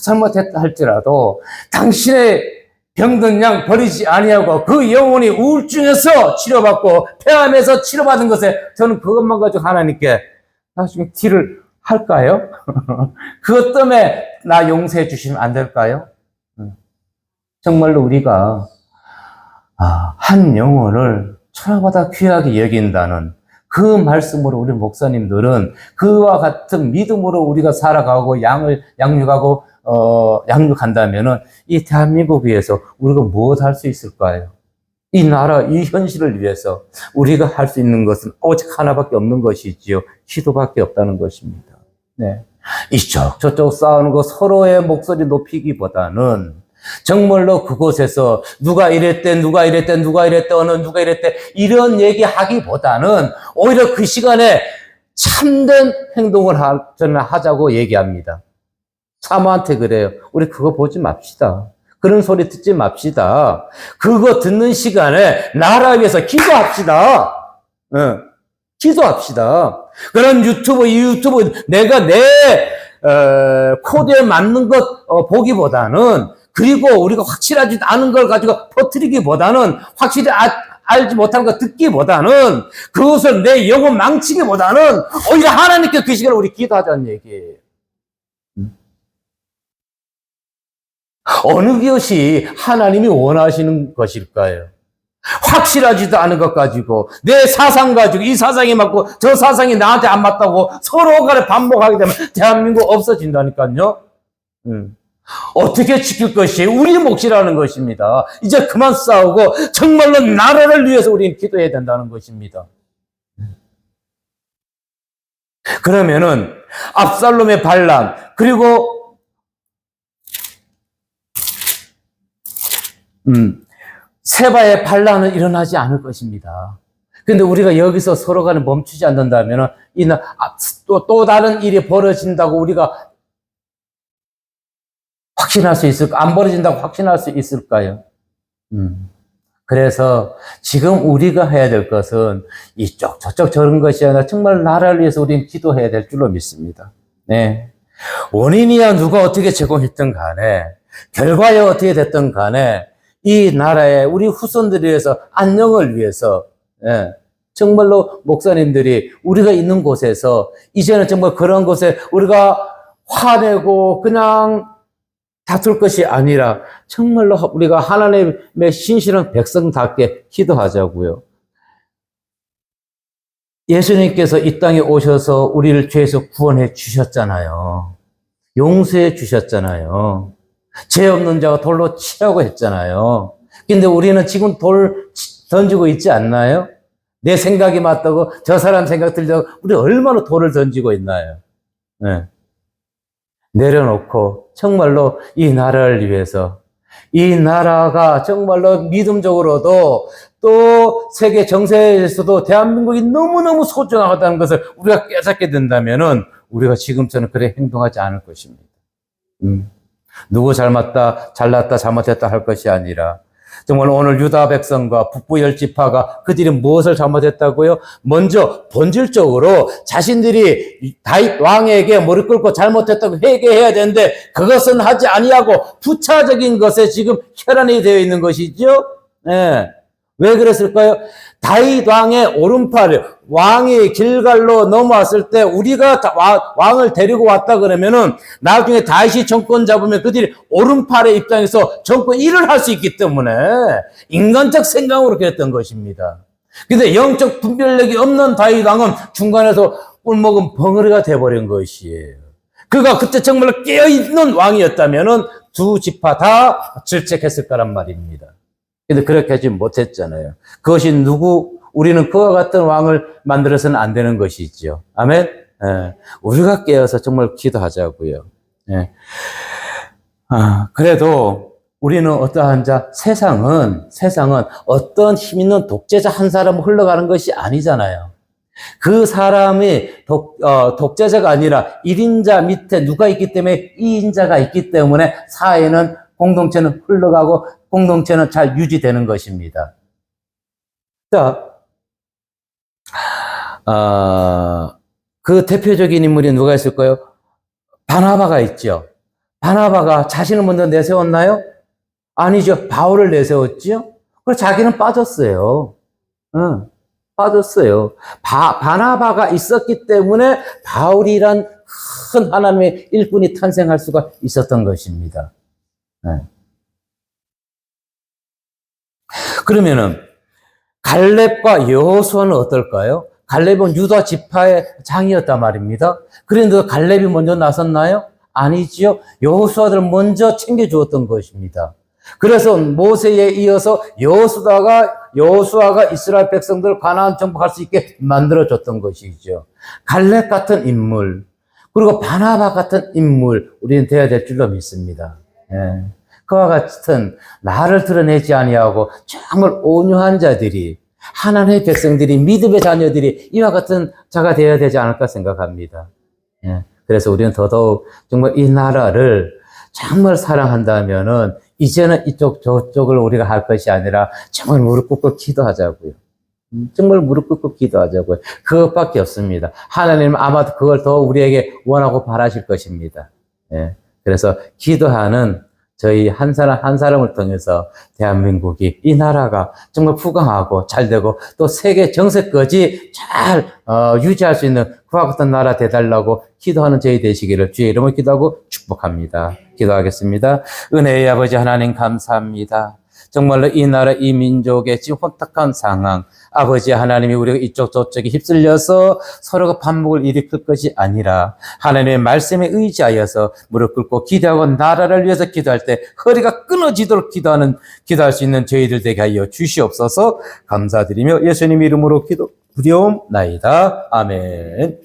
잘못했다 할지라도 당신의 병든 양 버리지 아니하고 그 영혼이 우울증에서 치료받고 폐암에서 치료받은 것에 저는 그것만 가지고 하나님께 나중에 티를 할까요? 그것 때문에 나 용서해 주시면 안 될까요? 정말로 우리가 한 영혼을 천하보다 귀하게 여긴다는 그 말씀으로 우리 목사님들은 그와 같은 믿음으로 우리가 살아가고 양육하고 양육한다면은 이 대한민국 위해서 우리가 무엇 할 수 있을까요? 이 나라, 이 현실을 위해서 우리가 할 수 있는 것은 오직 하나밖에 없는 것이지요. 기도밖에 없다는 것입니다. 네. 이쪽, 저쪽 싸우는 거 서로의 목소리 높이기보다는 정말로 그곳에서 누가 이랬대, 이런 얘기 하기보다는 오히려 그 시간에 참된 행동을 저는 하자고 얘기합니다. 사모한테 그래요. 우리 그거 보지 맙시다. 그런 소리 듣지 맙시다. 그거 듣는 시간에 나라 위해서 기도합시다. 기도합시다. 그런 이 유튜브 내가 내 코드에 맞는 것 보기보다는 그리고 우리가 확실하지 않은 걸 가지고 퍼뜨리기보다는 확실히 알지 못하는 거 듣기보다는 그것을 내 영혼 망치기보다는 오히려 하나님께 그 시간을 우리 기도하자는 얘기예요. 어느 것이 하나님이 원하시는 것일까요? 확실하지도 않은 것 가지고 내 사상 가지고 이 사상이 맞고 저 사상이 나한테 안 맞다고 서로 간에 반복하게 되면 대한민국 없어진다니까요. 어떻게 지킬 것이 우리 몫이라는 것입니다. 이제 그만 싸우고 정말로 나라를 위해서 우리는 기도해야 된다는 것입니다. 그러면은 압살롬의 반란 그리고 세바의 반란은 일어나지 않을 것입니다. 근데 우리가 여기서 서로 간에 멈추지 않는다면 또 다른 일이 벌어진다고 우리가 확신할 수 있을까? 안 벌어진다고 확신할 수 있을까요? 그래서 지금 우리가 해야 될 것은 이쪽 저쪽 저런 것이 아니라 정말 나라를 위해서 우리는 기도해야 될 줄로 믿습니다. 네. 원인이야 누가 어떻게 제공했든 간에 결과야 어떻게 됐든 간에 이 나라의 우리 후손들을 위해서 안녕을 위해서 정말로 목사님들이 우리가 있는 곳에서 이제는 정말 그런 곳에 우리가 화내고 그냥 다툴 것이 아니라 정말로 우리가 하나님의 신실한 백성답게 기도하자고요. 예수님께서 이 땅에 오셔서 우리를 죄에서 구원해 주셨잖아요. 용서해 주셨잖아요. 죄 없는 자가 돌로 치라고 했잖아요. 근데 우리는 지금 돌 던지고 있지 않나요? 내 생각이 맞다고 저 사람 생각 들다고 우리 얼마나 돌을 던지고 있나요? 네. 내려놓고 정말로 이 나라를 위해서 이 나라가 정말로 믿음적으로도 또 세계 정세에서도 대한민국이 너무너무 소중하다는 것을 우리가 깨닫게 된다면은 우리가 지금처럼 그래 행동하지 않을 것입니다. 누구 잘났다, 잘못했다 할 것이 아니라 정말 오늘 유다 백성과 북부 열 지파가 그들이 무엇을 잘못했다고요? 먼저 본질적으로 자신들이 다윗 왕에게 무릎 꿇고 잘못했다고 회개해야 되는데 그것은 하지 아니하고 부차적인 것에 지금 혈안이 되어 있는 것이죠. 네. 왜 그랬을까요? 다윗 왕의 오른팔, 왕이 길갈로 넘어왔을 때 우리가 왕을 데리고 왔다 그러면은 나중에 다윗이 정권 잡으면 그들이 오른팔의 입장에서 정권 일을 할 수 있기 때문에 인간적 생각으로 그랬던 것입니다. 근데 영적 분별력이 없는 다윗 왕은 중간에서 꿀먹은 벙어리가 돼버린 것이에요. 그가 그때 정말 깨어있는 왕이었다면은 두 지파 다 질책했을 거란 말입니다. 근데 그렇게 하지 못했잖아요. 그것이 우리는 그와 같은 왕을 만들어서는 안 되는 것이죠. 아멘? 예. 우리가 깨어서 정말 기도하자고요. 예. 그래도 우리는 어떠한 자, 세상은 어떤 힘 있는 독재자 한 사람 흘러가는 것이 아니잖아요. 그 사람이 독재자가 아니라 1인자 밑에 누가 있기 때문에 2인자가 있기 때문에 사회는 공동체는 흘러가고 공동체는 잘 유지되는 것입니다. 자, 그 대표적인 인물이 누가 있을까요? 바나바가 있죠. 바나바가 자신을 먼저 내세웠나요? 아니죠. 바울을 내세웠죠. 그래서 자기는 빠졌어요. 빠졌어요. 바나바가 있었기 때문에 바울이란 큰 하나님의 일꾼이 탄생할 수가 있었던 것입니다. 그러면은 갈렙과 여호수아는 어떨까요? 갈렙은 유다 지파의 장이었단 말입니다. 그런데 갈렙이 먼저 나섰나요? 아니지요. 여호수아를 먼저 챙겨주었던 것입니다. 그래서 모세에 이어서 여호수아가 이스라엘 백성들을 가나안 정복할 수 있게 만들어줬던 것이죠. 갈렙 같은 인물, 그리고 바나바 같은 인물, 우리는 되어야 될 줄로 믿습니다. 예. 그와 같은 나를 드러내지 아니하고 정말 온유한 자들이, 하나님의 백성들이, 믿음의 자녀들이 이와 같은 자가 되어야 되지 않을까 생각합니다. 예. 그래서 우리는 더더욱 정말 이 나라를 정말 사랑한다면은 이제는 이쪽 저쪽을 우리가 할 것이 아니라 정말 무릎 꿇고 기도하자고요. 정말 무릎 꿇고 기도하자고요. 그것밖에 없습니다. 하나님은 아마도 그걸 더 우리에게 원하고 바라실 것입니다. 예. 그래서 기도하는 저희 한 사람 한 사람을 통해서 대한민국이 이 나라가 정말 부강하고 잘 되고 또 세계 정세까지 잘 유지할 수 있는 그와 같은 나라 되달라고 기도하는 저희 되시기를 주의 이름으로 기도하고 축복합니다. 기도하겠습니다. 은혜의 아버지 하나님 감사합니다. 정말로 이 나라 이 민족의 지금 혼탁한 상황 아버지 하나님이 우리가 이쪽 저쪽에 휩쓸려서 서로가 반목을 일으킬 것이 아니라 하나님의 말씀에 의지하여서 무릎 꿇고 기도하고 나라를 위해서 기도할 때 허리가 끊어지도록 기도할 수 있는 저희들 되게 하여 주시옵소서. 감사드리며 예수님 이름으로 기도드리옵나이다. 아멘.